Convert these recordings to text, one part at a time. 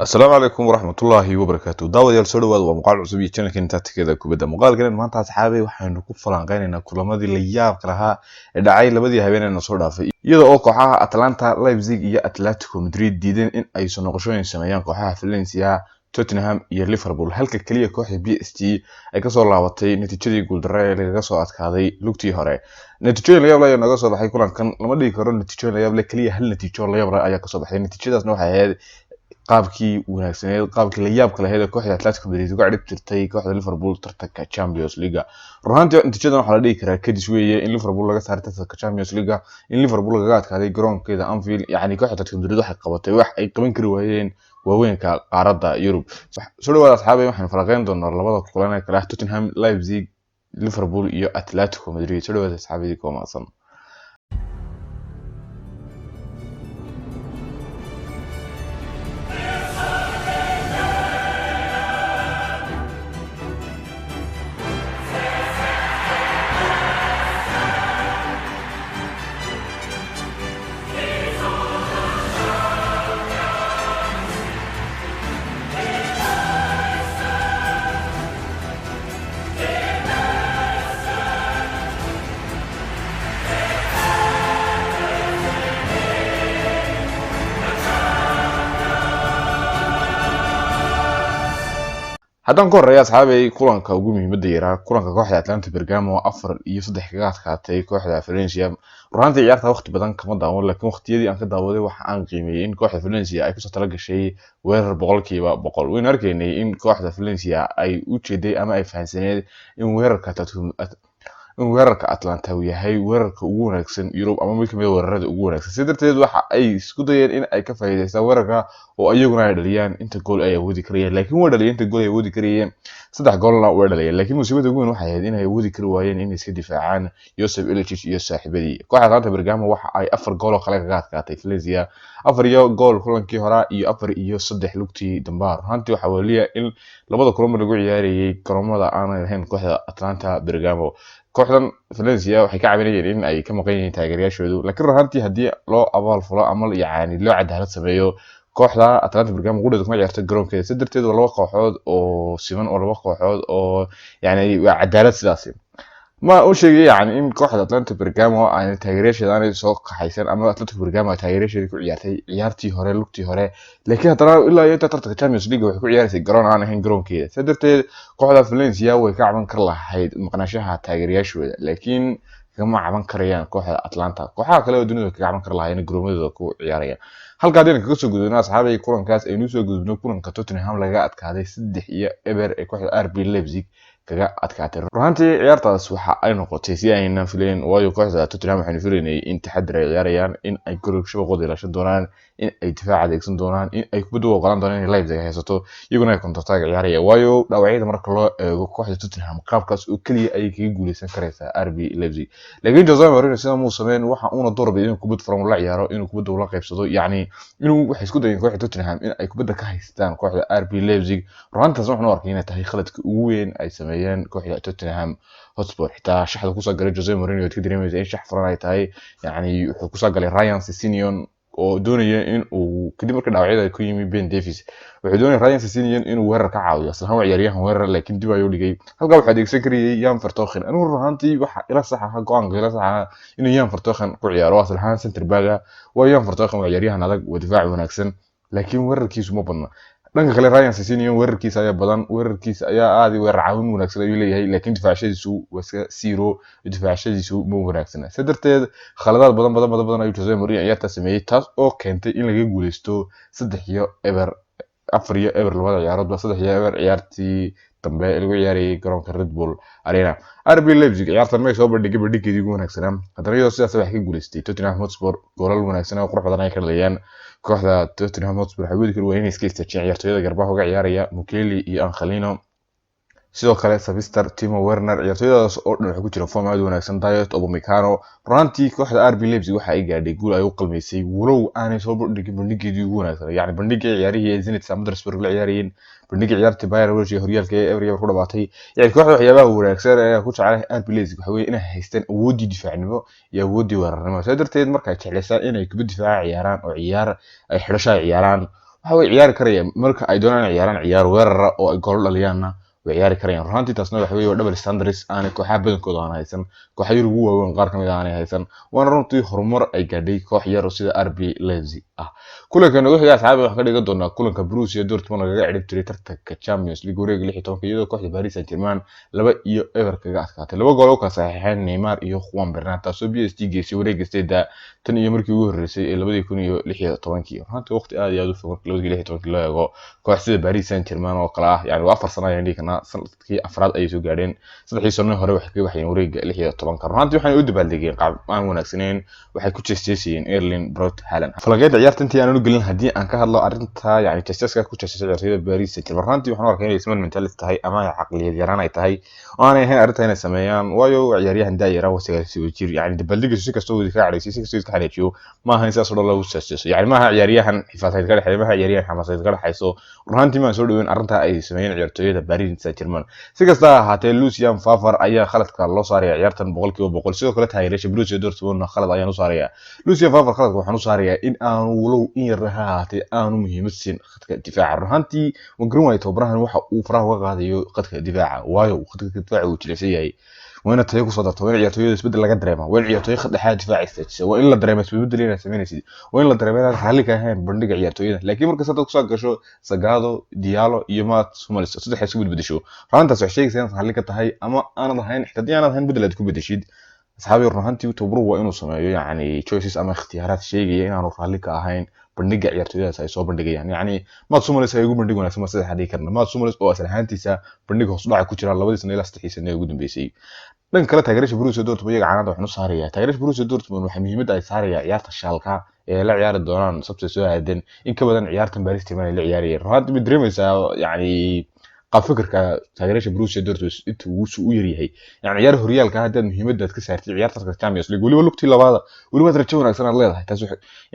السلام عليكم ورحمة الله وبركاته داود soo dhawaad waa muuqaal cusub iyo channelkan tactigeeda kubadda muuqaalkan maanta asxaabay waxaanu ku falanqeynaynaa kulamadii la yaabka lahaa ee dhacay labadii habeenayna soo dhaafay iyada oo kooxaha Atlanta Leipzig iyo Atletico Madrid diideen in ay soo noqoshooyin sameeyaan kooxaha Valencia Tottenham iyo Liverpool halka kaliya kooxda PSG ay ka soo laabatay natiijadii guul darro ee laga soo adkaaday lugtii hore natiijooyin la yaab leh ayaa naga soo baxay kulankan lama dhigi karo natiijooyin la yaab leh kaliya hal natiijo la yaab leh ayaa ka soo baxay natiijadaasna waxay ahayd qaabkii wanaagsaneed qaabkii la yaabka lahayd kooxda Atletico Madrid uga cirib jirtay kooxda Liverpool tartanka Champions League runaantii natiijadan waxa la dhigi karaa kadis weeye in Liverpool laga saaray tartanka Champions League in Liverpool laga adkaaday garoonkeeda Anfield yani kooxda Atletico Madrid waxay qabatay wax ay qaban kari waayeen waaweynka qaaradda Yurub soo dhawaad asxaabay waxaan falanqeyn doonaa labada kulan ee kala ah Tottenham Leipzig Liverpool iyo Atletico Madrid soo dhawaad asxaabay koomaasan haddaan ku horeeyo asxaabay kulanka ugu muhiimada yaraa kulanka kooxda Atlanta Bergamo 4-3 kaga adkaatay kooxda Valencia runaantii ciyaarta waqti badan kama daawan laakiin waqtiyadii aan ka daawaday waxa aan qiimeeyay in kooxda Valencia ay ku soo tala gashay weerar 100% weyn arkaynay in kooxda Valencia ay u jeeday ama ay fahansaneed in weerarka Atlanta uu yahay weerarka ugu wanaagsan Yurub ama mid kamid ah weerarada ugu wanaagsan sidaarteed waxa ay isku dayeen in ay ka faa'iideystaan weerarka oo ayaguna ay dhaliyaan inta gool ay awoodi karayeen laakiin waa dhaliyeen inta gool ay awoodi karayeen saddex goolna way dhaliyeen laakiin musiibada ugu weyn waxay ahayd in ay awoodi kari waayeen in ay iska difaacaan Joseph Ilicic iyo saaxiibadii kooxda Atlanta Bergamo waxa ay 4 gool oo kale kaga adkaatay Valencia 4 iyo gool kulankii hore iyo 4 iyo 3 lugtii dambaar hanti waxa waliya in labada kulan lagu ciyaarayay garoomada aan ahayn kooxda Atlanta Bergamo kooxdan Valencia waxay ka caawinayeen in ay ka maqan yihiin taageerayaashoodu laakiin runaantii hadii loo abaal fulo ama yaani loo cadaalad sameeyo kooxda Atlanta Bergamo gudaha kuma ciyaartay garoonkeeda sidarteed laba kooxood oo siman oo laba kooxood oo yaani waa cadaalad sidaas ma uu sheegay yaani in kooxda Atlanta Bergamo ay taageerayaasheeda aanay soo kaxaysan ama Atlanta Bergamo ay taageerayaasheeda ku ciyaartay ciyaartii hore lugtii hore laakiin haddana ilaa iyo tartanka Champions League waxay ku ciyaaraysay garoon aan ahayn garoonkeeda sidarteed kooxda Valencia way ka caban kar lahayd maqnaanshaha taageerayaashooda laakiin kama caban karayaan kooxda Atlanta kooxaha kale oo dunida ka caban kar lahayn garoomadooda ku ciyaarayaan halka hadii kaga soo gudubno asxaabay kulankaas aynu soo gudubno kulanka Tottenham laga adkaaday 3-0 ee kooxda RB Leipzig kaga adkaatay runaantii ciyaartaas waxa ay noqotay si aynan filayn waayo kooxda Tottenham waxay filaynay in taxadar ay ciyaarayaan in ay gool shabaqooda ilaashan doonaan in ay difaac adeegsan doonaan in ay kubadda u ogolaan doonaan in Leipzig ay haysato iyaguna ay kontartaag ciyaarayaan waayo dhaawacyada marka loo eego kooxda Tottenham qaabkaas oo kaliya ay kaga guuleysan karaysaa RB Leipzig laakiin Jose Mourinho sida uu sameeyay waxa uu doorbay in kubadda from la ciyaaro in kubadda la qaybsado yaani inuu waxay isku dayeen kooxda Tottenham in ay kubadda ka haystaan kooxda RB Leipzig runaantaas waxaan u arkay inay tahay khaladka ugu weyn ay sameeyeen kooxda Tottenham Hotspur xitaa shaxda ku soo galay Jose Mourinho ka dareemayay in shax furan ay tahay yaani wuxuu ku soo galay Ryan Sessegnon oo doonaya in uu kadib markii dhaawacyada ku yimi Ben Davies wuxuu doonay Ryan Sessegnon inuu weerar ka caawiyo aslan waa ciyaaryahan weerar laakiin dib ayuu dhigay halka waxa adeegsan kariyay Jan Vertonghen anigu runaantii waxa ila sax ah go'aan ila sax ah inuu Jan Vertonghen ku ciyaaro aslan center back waa Jan Vertonghen waa ciyaaryahan adag oo difaac wanaagsan laakiin weerarkiisu ma badna dhanka kale Ryan Sessegnon weerarkiisa ayaa badan weerarkiisa ayaa aad u caawin wanaagsan ayuu leeyahay laakiin difaacashadiisu waa zero difaacashadiisu ma wanaagsan sidarteed khaladaad badan ayuu Jose Mourinho ciyaarta sameeyay taas oo keentay in laga guuleysto 3-0 4-0 labada ciyaarood 3-0 ciyaartii dambe lagu ciyaarayay garoonka Red Bull Arena RB Leipzig ciyaartan ma soo bandhigay ugu wanaagsan haddana iyadoo sidaas wax ka guuleystay Tottenham Hotspur goolal wanaagsan oo qurux badan ay ka dhaliyaan kooxda Tottenham Hotspur waxay wadi kar weyn iska istaajiyeen ciyaartooyada garbaha uga ciyaaraya Mukiele iyo Angelino sidoo kale Sylvester Timo Werner ciyaartooyadaas oo dhan waxa ku jira form aad wanaagsan Dayot Upamecano runaantii kooxda RB Leipzig waxa ay gaadhay guul ay u qalmeysay walow aanay soo bandhigay ugu wanaagsan yaani bandhigay ciyaarihii Zenit Sampdoria la ciyaarayeen bandhigay ciyaartii Bayern Munich horyaalka Everton ku dhawaatay yaani kooxda waxyaabaha wanaagsan ee ku jecel RB Leipzig waxa weeye inay haystaan awoodii difaacnimo iyo awoodii weerarnimo sidaa darteed markay jecleysaan inay kubadda difaaca ciyaaraan oo ciyaar ay xidhasho ciyaaraan waxa way ciyaari karayaan marka ay doonaan ciyaaraan ciyaar weerara oo ay gool dhaliyaanna way ciyaari karayaan runtii taasna waxa weeye double standards aan kooxaha badankooda aan haysan kooxaha ugu waaweyn qaar kamid ah aan haysan waana runtii horumar ay gaadhay koox yar sida RB Leipzig kulankan ugu xiga asxaabi wax ka dhigan doona kulanka Borussia Dortmund lagaga cirib tiray tartanka Champions League wareegga 16 iyadoo kooxda Paris Saint-Germain 2-0 kaga adkaatay laba gool oo ka saxiixeen Neymar iyo Juan Bernat taasoo PSG geesay wareegga 8 tan iyo markii ugu horeysay ee 2016 runtii waqti aad iyo aad u fog 2016 loo eego koox sida Paris Saint-Germain oo kala ah yani waa 4 sano ayaan dhigi karnaa sanadkii afraad ayay soo gaadheen saddexdii sano hore waxay ka waxayeen wareegga 16 runtii waxay u dabaaldegeen qaab aan wanaagsaneyn waxay ku jeesjeesayeen Erling Braut Haaland falaqeeda ciyaarta intii aan u gelin hadii aan ka hadlo arinta yani jeesjeeska ku jeesjeesay ciyaartoyda Paris Saint-Germain runtii waxaan arkaa inay isman mentality tahay ama aqliyad yaraan ay tahay oo aanay ahayn arinta inay sameeyaan waayo ciyaaryahan daayira wasiga si wajir yani dabaaldegis si kastoo ka cadhaysay si kastoo ka xareejiyo ma ahayn sidaas oo lagu jeesjeeso yani ma aha ciyaaryahan xifaadeed ka dhaxay ma aha ciyaaryahan xamaasadeed ka dhaxayso runtii ma soo dhaweyn arinta ay sameeyeen ciyaartoyda Paris Saint-Germain si kasta haatee Lucien Favre ayaa khaladka loo saaray ciyaartan 100% sidoo kale taageerayaasha Borussia Dortmund khalad ayaan u saaraya Lucien Favre khaladka waxaan u saaraya in aanu walow in yar haatee aanu muhiimad siin khadka difaaca runtii wangrin way tobrahan waxa uu faraha uga qaadayo khadka difaaca waayo khadka difaaca uu jilicsan yahay وين تيجي صدر طويل عيارتوي يسبد لقى دريمة وين عيارتوي خد حاجة دفاع استجس وين لا دريمة يسبد لنا سمين سيد وين لا دريمة حالك هين برندق عيارتوي لكن مركز صدق صاق شو سجادو ديالو يمات سومال صدق حسب بدشو فأنت سوي شيء زين حالك تهاي أما أنا ضهين احتدي أنا ضهين بدل تكون بدشيد أصحابي الرهانتي تبرو وإنه سمايو يعني choices أما اختيارات شيء يعني أنا حالك هين bandhiga ciyaartoyda ay soo bandhigayaan yani maad Soomaaliya ay ugu bandhig wanaagsan sida xadii karna maad Soomaaliya oo asal ahaantiisa bandhig hoos dhaca ku jira 2 sano ilaa 3 sano ugu dambeysay dhan kale taageerayaasha Borussia Dortmund iyaga caanada waxaan u saaraya taageerayaasha Borussia Dortmund waxa muhiimad ay saaraya ciyaarta Schalke ee la ciyaari doonaan sabti soo aadan in ka badan ciyaartan Paris Saint-Germain ay la ciyaarayeen runtii mid dareemaysaa yani qaab fikirka taageerayaasha Borussia Dortmund intuu u yar yahay yani ciyaar horyaalka hadda muhiimada ka saartay ciyaarta Champions League waliba lugtii labaad waliba rajo wanaagsan aad leedahay taas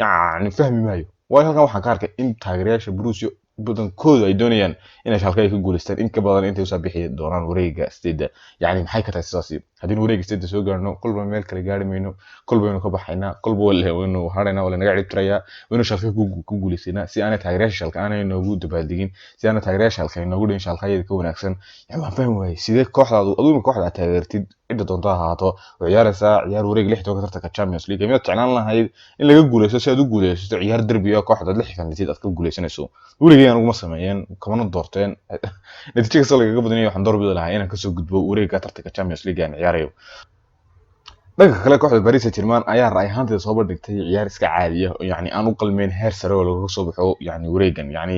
yani fahmi maayo waayo halkan waxaan ka arkay in taageerayaasha Borussia badankoodu ay doonayaan inay Schalke ay ku guuleystaan in ka badan intay u soo bixi doonaan wareegga 8 yani maxay ka tahay sidaas hadii wareegga 8 soo gaarno kulba meel kale gaari mayno kulba inuu ka baxayna kulba wala harayna wala naga cibtiraya inuu Schalke ku guuleysayna si aanay taageerayaasha Schalke aanay noogu dabaaldegin si aanay taageerayaasha Schalke noogu dhin Schalke ay ka wanaagsan yani waan fahmi waayay sidee kooxdaadu aduna kooxda taageertid cid doonto ahaato ciyaaraysa ciyaar wareeg 16 tartanka Champions League ma jeclaan lahayd in laga guuleysto si aad u guuleysato ciyaar derbi oo kooxda 6 aad ka guuleysanayso wareegayaan ugu sameeyeen kamana doorteen natiijada soo laga badanayo waxaan door bidal lahaa inaan ka soo gudbo wareegga tartanka Champions League aan ciyaarayo dhanka kale kooxda Paris Saint-Germain ayaa raay ahaanteeda soo bandhigtay ciyaar iska caadi ah yani aan u qalmeyn heer sare oo laga soo baxo yani wareegan yani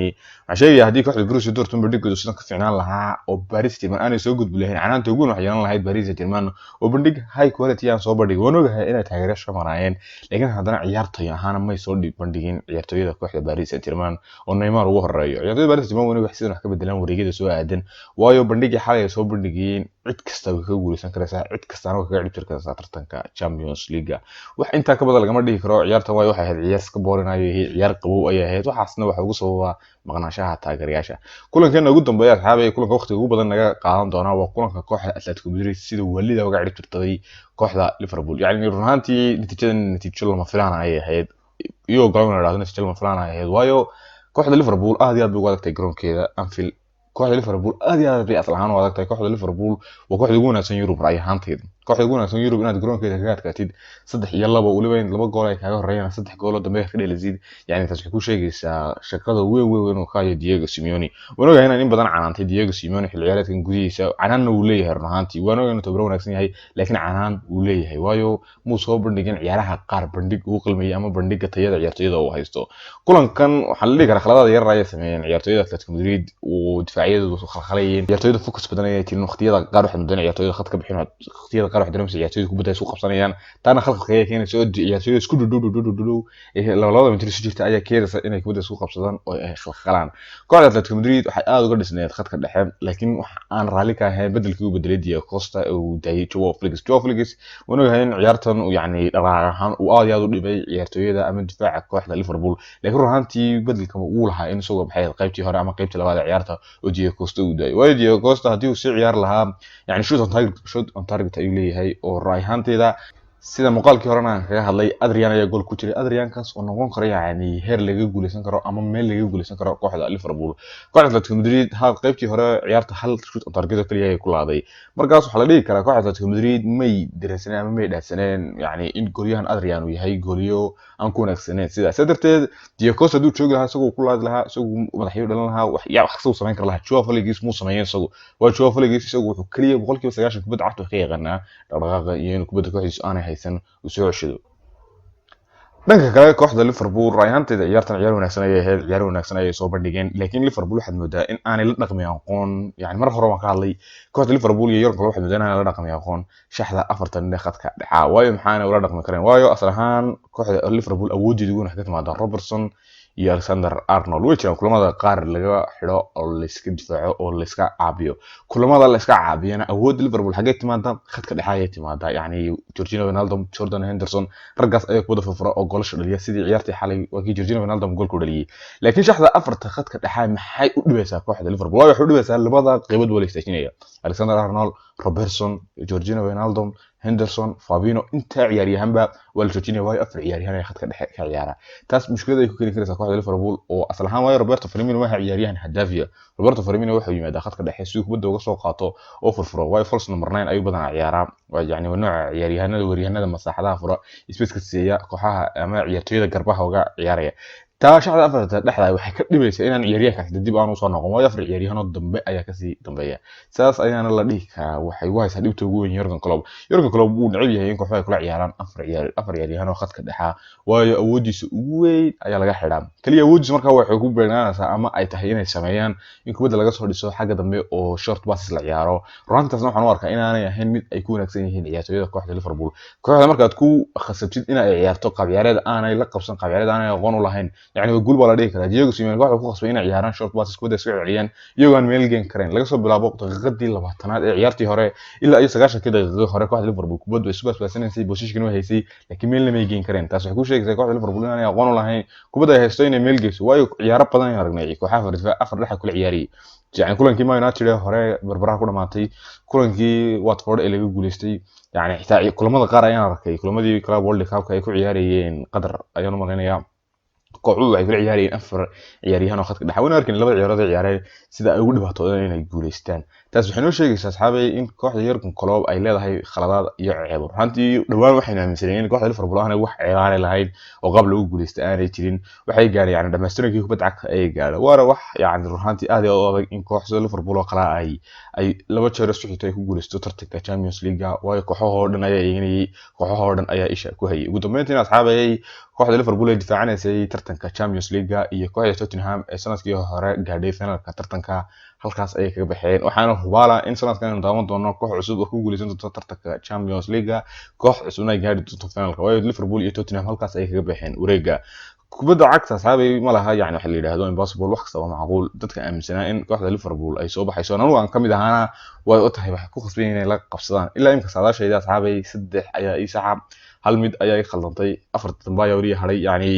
waxaa sheegaya hadii kooxda Borussia Dortmund bandhigoodu sidan ka fiicnaan lahaa oo Paris Saint-Germain aanay soo gudbi lahayn canaanta ugu wax yeelan lahayd Paris Saint-Germain oo bandhig high quality aan soo bandhigay waan ogahay inay taageerayaasha maraayeen laakiin haddana ciyaartoy ahaan ma soo bandhigin ciyaartoyda kooxda Paris Saint-Germain oo Neymar ugu horeeyo ciyaartoyda Paris Saint-Germain wax sidan wax ka bedelaan wareegyada soo aadan waayo bandhigii xalay soo bandhigeen cid kasta way ka guuleysan karaysaa cid kastana way kaga dhibtir karaysaa tartanka Champions League wax inta ka badan lagama dhigi karo ciyaartan way waxay ahayd ciyaar iska boorinayo ciyaar qabow ay ahayd waxaasna waxa ugu sababa maqnaanshaha taageerayaasha kulankan ugu dambeeyay asxaabay kulanka waqtiga ugu badan naga qaadan doona waa kulanka kooxda Atletico Madrid sida walida uga dhibtirtay kooxda Liverpool yani runtii natiijo lama filaan ay ahayd iyo go'aan la raadin natiijo lama filaan ay ahayd waayo kooxda Liverpool aad iyo aad bay ugu adagtay garoonkeeda Anfield kooxda Liverpool aad iyo aad bay asal ahaan u adagtay kooxda Liverpool waa kooxda ugu wanaagsan Yurub raay ahaanteeda kooxda ugu wanaagsan Yurub inaad garoonkeeda kaga adkaatid 3 iyo 2 waliba in 2 gool ay kaga horeeyaan 3 gool oo dambe ka dheelisiid yani taas waxay ku sheegaysaa shaqada weyn oo ka Diego Simeone waan ogahay in badan canaantay Diego Simeone xil ciyaareedkan gudihiisa canaanna uu leeyahay runtii waan ogahay inuu tababar wanaagsan yahay laakiin canaan uu leeyahay waayo muu soo bandhigin ciyaaraha qaar bandhig uu qalmeeyay ama bandhiga tayada ciyaartoyda uu haysto kulankan waxa la dhigi karaa khaladada yar ay sameeyeen ciyaartoyda Atletico Madrid oo difaaciyadu khalkhalayeen ciyaartoyda focus badan ay tireen waqtiyada qaar waxa mudane ciyaartoyda khadka bixin waqtiyada qaar waxa dareemay ciyaartoyda kubadda isku qabsanayaan taana khalkhalka ay keenayso ciyaartoyda isku dhudhudhudhudhudhu labada mitir si jirta ayaa keenaysa inay kubadda isku qabsadaan oo ay khalkhalaan kooxda Atletico Madrid waxay aad uga dhisneed khadka dhexe laakiin wax aan raali ka ahayn bedelkii uu bedelay Diego Costa oo daayay Joao Felix waan ogahay in ciyaartan uu yani dhaqaaqahan uu aad iyo aad u dhibay ciyaartoyda ama difaaca kooxda Liverpool laakiin runtii bedelka uu lahaa in soo baxay qaybtii hore ama qaybtii labaad ciyaarta oo Diego Costa uu daayay waayo Diego Costa hadii uu si ciyaar lahaa yani shoot on target ayuu leeyahay oo raay ahaanteeda sida muuqaalkii horena aan kaga hadlay Adrian ayaa gool ku jiray. Adriankaas oo noqon kara yacni heer laga guuleysan karo ama meel laga guuleysan karo kooxda Liverpool. Kooxda Atletico Madrid qaybtii hore ciyaarta hal shoot on target oo kaliya ay ku laaday. Markaas waxaa la dhihi karaa kooxda Atletico Madrid may diraysaneen ama may dhaafsaneen yacni in goolyahan Adrian uu yahay goolyo aan ku wanaagsaneen. Sidaas darteed Diego Costa haduu joogi lahaa isagoo ku laadi lahaa isagoo madaxyo dhalan lahaa wax soo sameyn kara lahaa. Joao Felix muu sameeyeen isagoo. Waa Joao Felix isagoo wuxuu kaliya 90% kubadda cagta ka yaqaanaa dhaqdhaqaaqa iyo in kubadda kooxdiisa aanay haysan u soo ceshido. dhanka kale kooxda Liverpool raayanteeda ciyaar wanaagsan ayay ahayd, ciyaar wanaagsan ayay soo bandhigeen, laakiin Liverpool waxaad moodaa in aanay la dhaqmi aqoon, yani mar hore waan ka hadlay kooxda Liverpool iyo Jurgen Klopp waxaad moodaa in aanay la dhaqmi aqoon shaxda afartan ee khadka dhaca, waayo maxaana ula dhaqmi kareen, waayo asal ahaan kooxda Liverpool awoodeedu waxay ka timaadaa Robertson iyo Alexander-Arnold way jiraan kulamada qaar laga xidho oo la iska difaaco oo la iska caabiyo, kulamada la iska caabiyana awood Liverpool xagee timaada khadka dhexe ayay timaada, yani Jorginho Wijnaldum, Jordan Henderson raggaas ayaa ku wada furfura oo goolasha dhaliya sidii ciyaartii xalay waakii Jorginho Wijnaldum gool ku dhaliyay, laakiin shaxda afarta khadka dhexe maxay u dhibaysaa kooxda Liverpool, waxay u dhibaysaa labada qaybood wala istaajinaya Alexander-Arnold, Robertson, Jorginho Wijnaldum, Henderson, Fabinho inta ciyaaryahanba wala Jorginho way afar ciyaaryahan ay khadka dhexe ka ciyaara, taas mushkilada ay ku keeni karaysaa kooxda Liverpool oo asal ahaan way Roberto Firmino waxa ciyaaryahan hadafiya, Roberto Firmino wuxuu yimaadaa khadka dhexe si uu kubadda uga soo qaato oo furfuro, way false number 9 ayuu badan ciyaara, waa yani nooca ciyaaryahanada masaaxadaha fura space-ka siiya kooxaha ama ciyaartoyda garbaha uga ciyaaraya, taa shaxda afarta dhexda waxay ka dhibaysaa inaan ciyaaryahankaas dib aan u soo noqon, waayo afar ciyaaryahan dambe ayaa ka sii dambeeya, saas ayaana la dhihi karaa waxay u haysaa dhibta ugu weyn Jurgen Klopp wuu neceb yahay in kooxdu ay kula ciyaaraan afar ciyaaryahan oo khadka dhexa, waayo awoodiisa ugu weyn ayaa laga xidhaa, kaliya awoodiisa markaa waxay ku beegnanaysaa ama ay tahay inay sameeyaan in kubadda laga soo dhiso xagga dambe oo short passes la ciyaaro, runtaasna waxaan u arkaa inaanay ahayn mid ay ku wanaagsan yihiin ciyaartoyda kooxda Liverpool, kooxda markaad ku khasabtid in ay ciyaarto qaab ciyaareed aanay la qabsan, qaab ciyaareed aanay aqoon u lahayn, يعني وجول ولا ديك لا Diego Simeone waxa ku qasbay inay ciyaaraan short passes kubadda isku celiyaan iyagoo aan meel geen kareen laga soo bilaabo daqiiqadii 20aad ee ciyaartii hore ilaa 90 daqiiqo hore kooxda Liverpool kubaddu isku basbaasanaysay position way haysay laakiin meel lama geen kareen, taas waxay ku sheegaysaa kooxda Liverpool inaanay aqoon u lahayn kubadda ay haysto inay meel geyso, waayo ciyaaro badan ay aragnay kooxaha afar dhexe kula ciyaariyay, يعني kulankii Man United hore barbaraha ku dhamaatay, kulankii Watford ee laga guuleystay, يعني xitaa kulamada qaar ayaan arkay kulamadii Club World Cup ay ku ciyaarayeen Qatar ayaan u maleynayaa kooxdu waxay kula ciyaarayeen afar ciyaaryahan oo khadka dhexe wana arkin labada ciyaarood ee ciyaareen sida ay ugu dhibaatoodeen inay guuleystaan, taas waxay noo sheegaysaa asxaabay in kooxda Jurgen Klopp ay leedahay khaladaad iyo ceebo, runtii dhawaan waxayna aaminsanayeen in kooxda Liverpool aanay wax ceebaale lahayn oo qaab lagu guuleystay aanay jirin, waxay gaareen yani dhamaystirkii kubadda cagta ay gaadhay, waana wax yani runtii aad iyo aad in kooxda Liverpool oo kala ay laba jeer isku xigtay ku guuleysto tartanka Champions League, waayo kooxahoo dhan ayaa eeganayay, kooxahoo dhan ayaa isha ku hayay, ugu dambeyntii asxaabay kooxda Liverpool ay difaacanaysay tartanka Champions League iyo kooxda Tottenham ee sanadkii hore gaadhay finalka tartanka halkaas ay kaga baxeen, waxaana hubaala in sanadkan aan daawan doono koox cusub oo ku guuleysan doonta tartanka Champions League, koox cusubna ay gaari doonto finalka, waayo Liverpool iyo Tottenham halkaas ay kaga baxeen wareega kubadda cagta asxaabay ma laha yani waxa la yiraahdo impossible, wax kasta waa macquul, dadka aaminsanaa in kooxda Liverpool ay soo baxayso anigu aan kamid ahaana way u tahay wax ku khasbay inay la qabsadaan, ilaa imka saadaashayda asxaabay 3 ayaa ii saxa hal mid ayaa khaldantay afarta dambe ayaa wariye haray, yani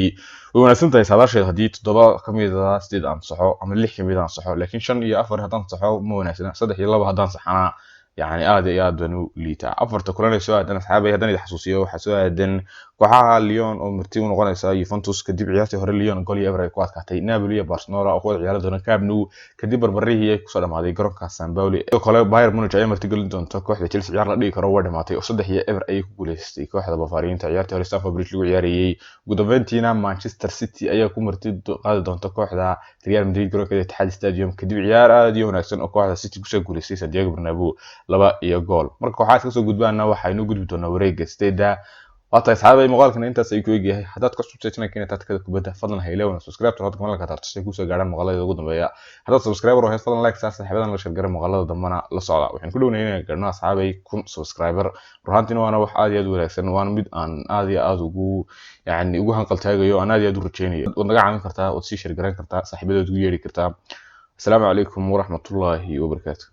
way wanaagsan tahay saadaasheed hadii 7 kamid ah 8 aan saxo ama 6 kamid aan saxo, laakiin 5 iyo 4 hadaan saxo ma wanaagsana, 3 iyo 2 hadaan saxana يعني aad iyo aad banu liita afarta kulan ay soo aadan asxaabay hadan idin xasuusiyo waxa soo aadan kooxaha Lyon oo marti u noqonaysa Juventus kadib ciyaartii hore Lyon gool iyo Everton ku adkaatay Napoli iyo Barcelona oo wada ciyaar doona Camp Nou kadib barbarihii ay ku soo dhamaaday garoonka San Paolo kale Bayern Munich ay marti galin doonto kooxda Chelsea ciyaar la dhigi karo waa dhamaatay oo 3 iyo Everton ay ku guuleystay kooxda Bavarian ciyaartii hore Stamford Bridge lagu ciyaarayay, ugu dambeyntiina Manchester City ayaa ku marti qaadi doonta kooxda Real Madrid garoonka Etihad Stadium kadib ciyaar aad iyo wanaagsan oo kooxda City ku soo guuleystay Santiago Bernabeu 2 iyo gool, marka waxaad ka soo gudbaana waxaynu gudbi doonaa wareegga steeda, waata asxaabay muuqaalkan intaas ay ku eegyahay, hadaad ka subscribe keenay taadkada kubadda fadlan ha ilaawana subscribe to hadda malaka tarto si ku soo gaaraan muuqaalada ugu dambeeya, hadaad subscriber oo fadlan like saas saxiibadan la share garan muuqaalada dambana la socda, waxaan ku dhownahay inaan gaarno asxaabay 1000 subscriber, ruuxantina waana wax aad iyo aad u wanaagsan, waana mid aan aad iyo aad ugu yani ugu hanqal taagayo aan aad iyo aad u rajeynayo, wad naga caawin kartaa oo si share garan kartaa saaxiibadood ugu yeeri kartaa. Assalaamu calaykum waraxmatullaahi wabarakaatuh.